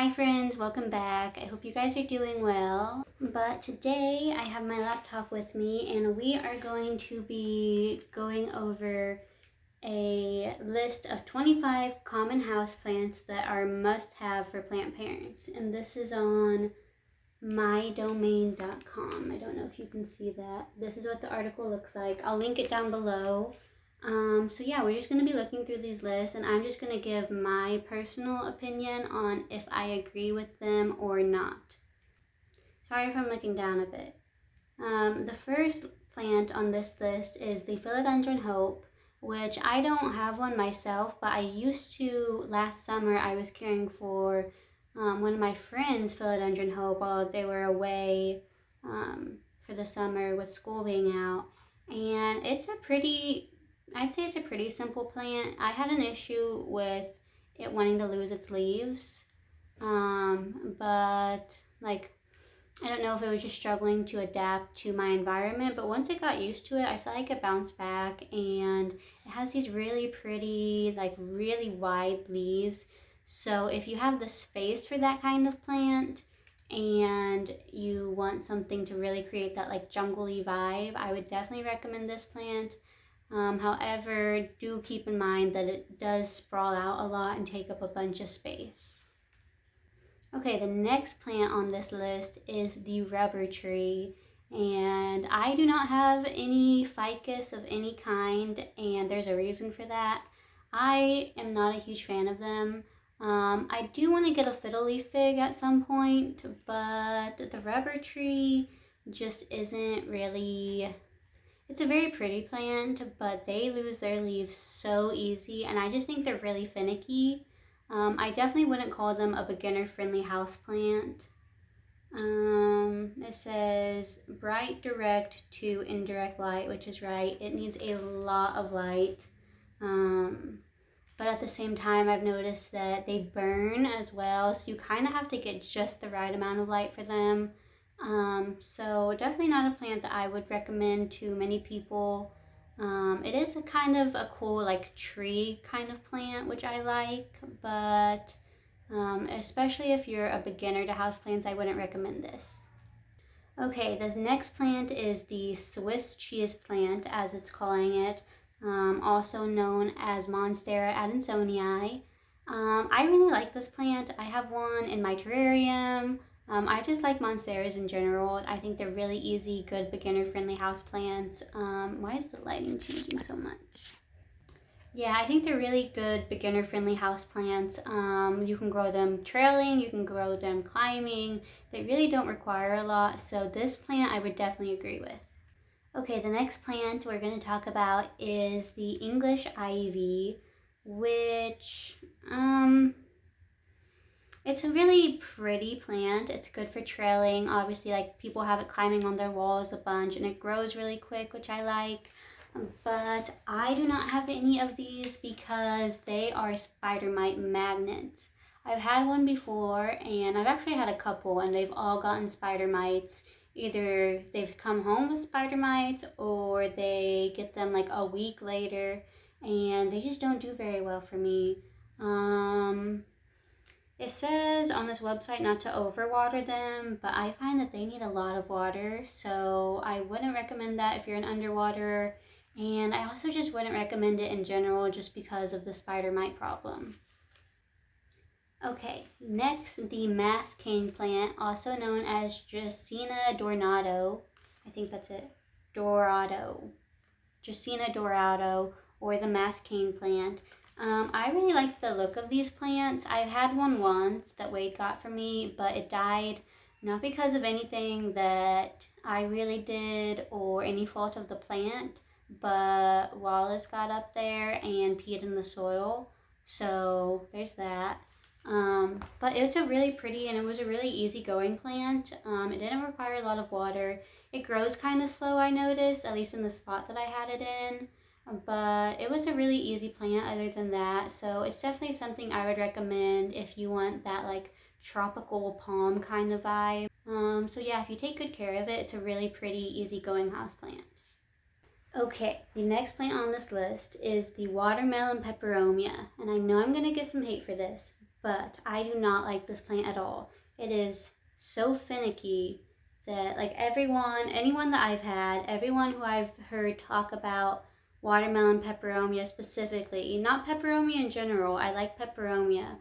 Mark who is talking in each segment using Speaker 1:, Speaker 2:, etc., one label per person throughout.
Speaker 1: Hi friends, welcome back. I hope you guys are doing well. But today I have my laptop with me and we are going to be going over a list of 25 common houseplants that are must-have for plant parents. And this is on mydomain.com. I don't know if you can see that. This is what the article looks like. I'll link it down below. So yeah, we're just going to be looking through these lists and I'm just going to give my personal opinion on if I agree with them or not. Sorry if I'm looking down a bit. The first plant on this list is the Philodendron Hope, which I don't have one myself, but I used to. Last summer I was caring for one of my friends' Philodendron Hope while they were away for the summer with school being out. And I'd say it's a pretty simple plant. I had an issue with it wanting to lose its leaves, but like I don't know if it was just struggling to adapt to my environment, but once it got used to it, I feel like it bounced back and it has these really pretty, like really wide leaves. So if you have the space for that kind of plant and you want something to really create that like jungly vibe, I would definitely recommend this plant. However, do keep in mind that it does sprawl out a lot and take up a bunch of space. Okay, the next plant on this list is the rubber tree, and I do not have any ficus of any kind, and there's a reason for that. I am not a huge fan of them. I do want to get a fiddle leaf fig at some point, but the rubber tree just isn't really. It's a very pretty plant, but they lose their leaves so easy, and I just think they're really finicky. I definitely wouldn't call them a beginner-friendly houseplant. It says bright direct to indirect light, which is right. It needs a lot of light. But at the same time, I've noticed that they burn as well, so you kind of have to get just the right amount of light for them. So definitely not a plant that I would recommend to many people. It is a kind of a cool like tree kind of plant, which I like, but especially if you're a beginner to houseplants, I wouldn't recommend this. Okay, this next plant is the Swiss cheese plant, as it's calling it, also known as Monstera Adansonii. I really like this plant. I have one in my terrarium. I just like Monsteras in general. I think they're really easy, good, beginner-friendly houseplants. Why is the lighting changing so much? Yeah, I think they're really good beginner-friendly houseplants. You can grow them trailing, you can grow them climbing. They really don't require a lot, so this plant I would definitely agree with. Okay, the next plant we're going to talk about is the English ivy, which it's a really pretty plant. It's good for trailing. Obviously, like people have it climbing on their walls a bunch and it grows really quick, which I like. But I do not have any of these because they are spider mite magnets. I've had one before and I've actually had a couple and they've all gotten spider mites. Either they've come home with spider mites or they get them like a week later and they just don't do very well for me. It says on this website not to overwater them, but I find that they need a lot of water, so I wouldn't recommend that if you're an underwaterer. And I also just wouldn't recommend it in general just because of the spider mite problem. Okay, next the mass cane plant, also known as Jasmine dorado. I think that's it. Dorado. Jasmine dorado, or the mass cane plant. I really like the look of these plants. I've had one once that Wade got for me, but it died not because of anything that I really did or any fault of the plant, but Wallace got up there and peed in the soil. So there's that. But it's a really pretty and it was a really easygoing plant. It didn't require a lot of water. It grows kind of slow, I noticed, at least in the spot that I had it in. But it was a really easy plant other than that. So it's definitely something I would recommend if you want that like tropical palm kind of vibe. So yeah, if you take good care of it, it's a really pretty easygoing houseplant. Okay, the next plant on this list is the watermelon peperomia. And I know I'm going to get some hate for this, but I do not like this plant at all. It is so finicky that like anyone that I've had, everyone who I've heard talk about watermelon peperomia specifically, not peperomia in general, I like peperomia,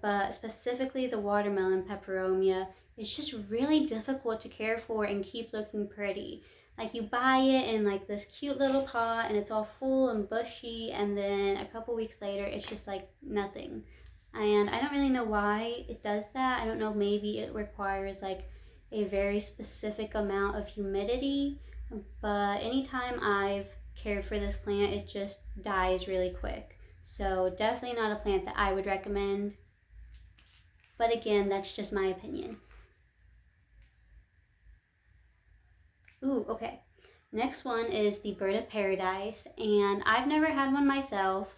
Speaker 1: but specifically the watermelon peperomia, it's just really difficult to care for and keep looking pretty. Like you buy it in like this cute little pot and it's all full and bushy, and then a couple weeks later it's just like nothing. And I don't really know why it does that. I don't know, maybe it requires like a very specific amount of humidity, but anytime I've cared for this plant, it just dies really quick. So definitely not a plant that I would recommend. But again, that's just my opinion. Ooh, okay. Next one is the bird of paradise, and I've never had one myself,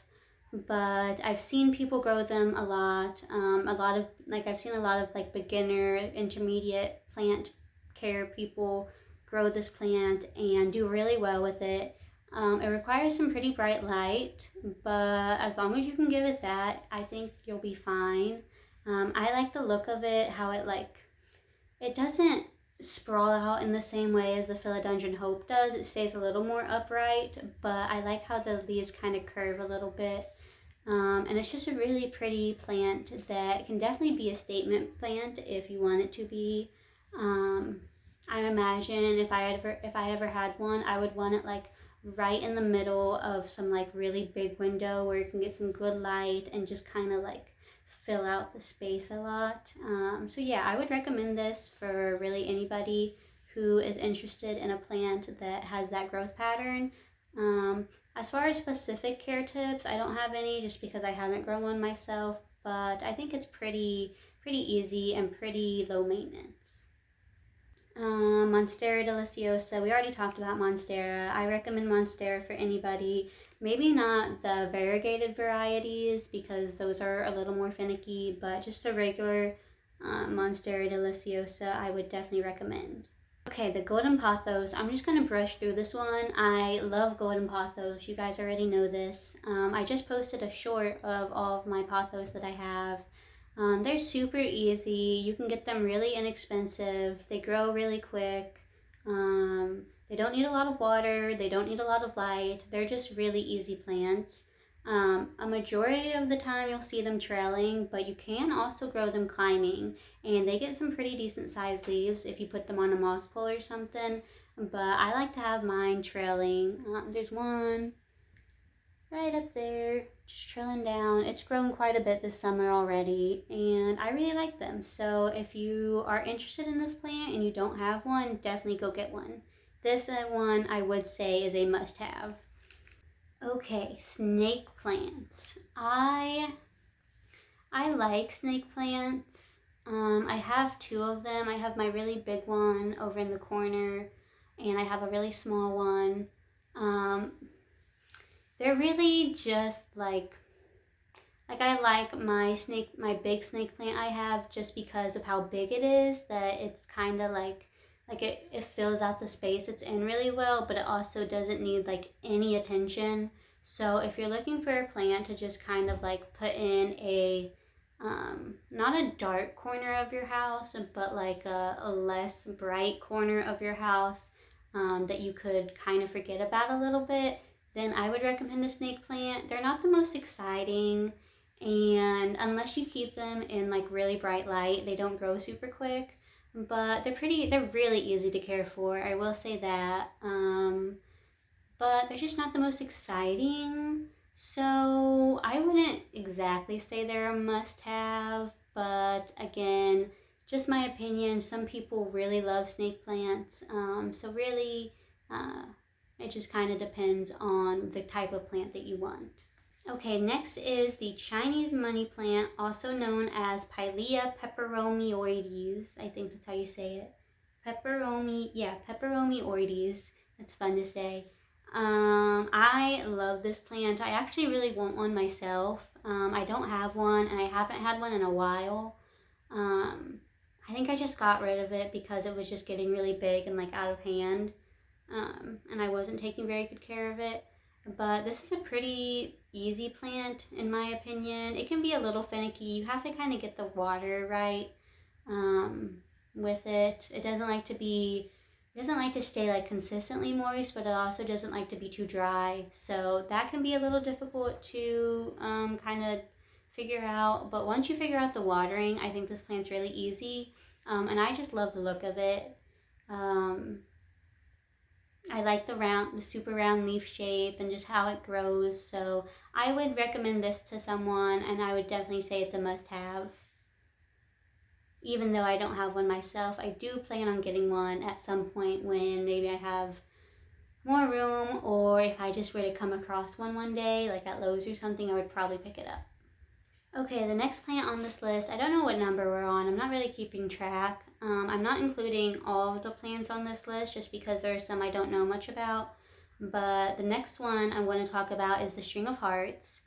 Speaker 1: but I've seen people grow them a lot. I've seen a lot of like beginner, intermediate plant care people grow this plant and do really well with it. It requires some pretty bright light, but as long as you can give it that, I think you'll be fine. I like the look of it, how it doesn't sprawl out in the same way as the Philodendron Hope does. It stays a little more upright, but I like how the leaves kind of curve a little bit. And it's just a really pretty plant that can definitely be a statement plant if you want it to be. I imagine if I ever had one, I would want it like right in the middle of some like really big window where you can get some good light and just kind of like fill out the space a lot. So yeah, I would recommend this for really anybody who is interested in a plant that has that growth pattern. As far as specific care tips, I don't have any just because I haven't grown one myself, but I think it's pretty easy and pretty low maintenance. Monstera Deliciosa. We already talked about Monstera. I recommend Monstera for anybody. Maybe not the variegated varieties because those are a little more finicky, but just a regular Monstera Deliciosa I would definitely recommend. Okay, the golden pothos. I'm just going to brush through this one. I love golden pothos. You guys already know this. I just posted a short of all of my pothos that I have. They're super easy. You can get them really inexpensive. They grow really quick. They don't need a lot of water. They don't need a lot of light. They're just really easy plants. A majority of the time you'll see them trailing, but you can also grow them climbing, and they get some pretty decent sized leaves if you put them on a moss pole or something. But I like to have mine trailing. There's one right up there, just trailing down. It's grown quite a bit this summer already, and I really like them. So if you are interested in this plant and you don't have one, definitely go get one. This one I would say is a must-have. Okay, snake plants. I like snake plants. I have two of them. I have my really big one over in the corner, and I have a really small one. They're really just like I like my big snake plant I have just because of how big it is, that it's kind of like it fills out the space it's in really well, but it also doesn't need like any attention. So if you're looking for a plant to just kind of like put in a not a dark corner of your house, but like a less bright corner of your house, that you could kind of forget about a little bit, then I would recommend a snake plant. They're not the most exciting, and unless you keep them in like really bright light, they don't grow super quick, but they're really easy to care for, I will say that. But they're just not the most exciting, so I wouldn't exactly say they're a must-have, but again, just my opinion. Some people really love snake plants, so really it just kind of depends on the type of plant that you want. Okay, next is the Chinese money plant, also known as Pilea Perperomioides. I think that's how you say it. Peperomioides. That's fun to say. I love this plant. I actually really want one myself. I don't have one, and I haven't had one in a while. I think I just got rid of it because it was just getting really big and like out of hand, and I wasn't taking very good care of it. But this is a pretty easy plant in my opinion. It can be a little finicky. You have to kind of get the water right with it. It doesn't like to stay like consistently moist, but it also doesn't like to be too dry. So that can be a little difficult to kind of figure out. But once you figure out the watering, I think this plant's really easy. And I just love the look of it. I like the super round leaf shape and just how it grows. So I would recommend this to someone, and I would definitely say it's a must-have. Even though I don't have one myself, I do plan on getting one at some point when maybe I have more room, or if I just were to come across one day, like at Lowe's or something, I would probably pick it up. Okay, the next plant on this list, I don't know what number we're on. I'm not really keeping track. I'm not including all of the plants on this list just because there are some I don't know much about. But the next one I want to talk about is the string of hearts,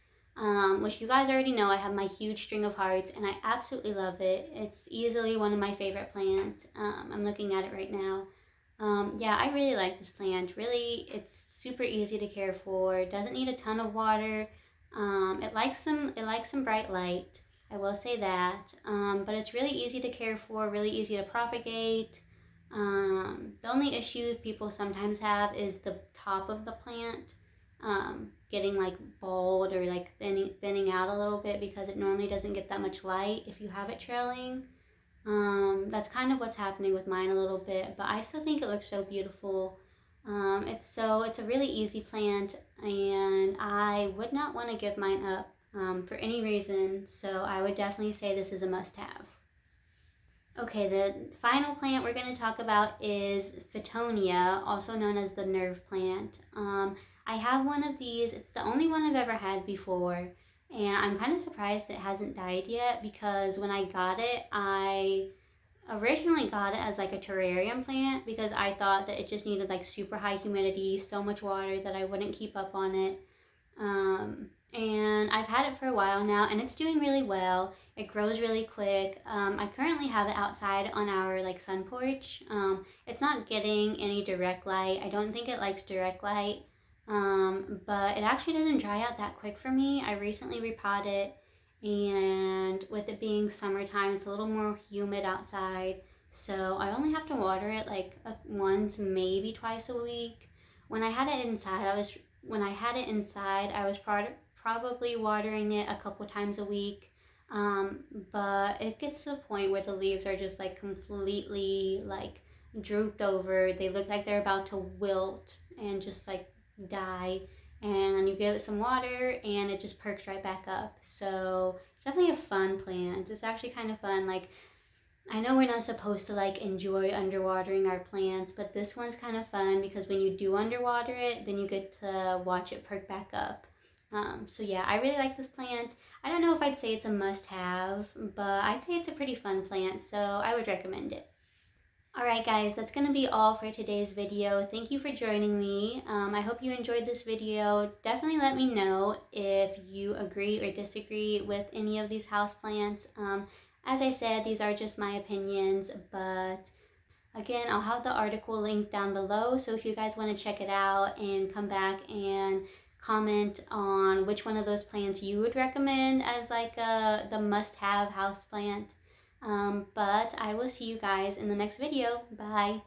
Speaker 1: which you guys already know. I have my huge string of hearts and I absolutely love it. It's easily one of my favorite plants. I'm looking at it right now. Yeah, I really like this plant. Really, it's super easy to care for. It doesn't need a ton of water. It likes some bright light. I will say that. But it's really easy to care for, really easy to propagate. The only issue people sometimes have is the top of the plant getting like bald or like thinning out a little bit because it normally doesn't get that much light if you have it trailing. That's kind of what's happening with mine a little bit, but I still think it looks so beautiful. It's a really easy plant, and I would not want to give mine up for any reason. So I would definitely say this is a must-have. Okay, the final plant we're going to talk about is Fittonia, also known as the nerve plant. I have one of these. It's the only one I've ever had before, and I'm kind of surprised it hasn't died yet because when I got it, I originally got it as like a terrarium plant because I thought that it just needed like super high humidity, so much water that I wouldn't keep up on it. And I've had it for a while now and it's doing really well. It grows really quick. I currently have it outside on our like sun porch. It's not getting any direct light. I don't think it likes direct light. But it actually doesn't dry out that quick for me. I recently repotted, and with it being summertime, it's a little more humid outside. So I only have to water it like once, maybe twice a week. When I had it inside, I was probably watering it a couple times a week. But it gets to the point where the leaves are just like completely like drooped over. They look like they're about to wilt and just like die. And you give it some water and it just perks right back up. So it's definitely a fun plant. It's actually kind of fun. Like, I know we're not supposed to like enjoy underwatering our plants, but this one's kind of fun because when you do underwater it, then you get to watch it perk back up. So yeah, I really like this plant. I don't know if I'd say it's a must-have, but I'd say it's a pretty fun plant, so I would recommend it. Alright guys, that's going to be all for today's video. Thank you for joining me. I hope you enjoyed this video. Definitely let me know if you agree or disagree with any of these houseplants. As I said, these are just my opinions, but again, I'll have the article linked down below, so if you guys want to check it out and come back and comment on which one of those plants you would recommend as like the must-have houseplant. But I will see you guys in the next video. Bye.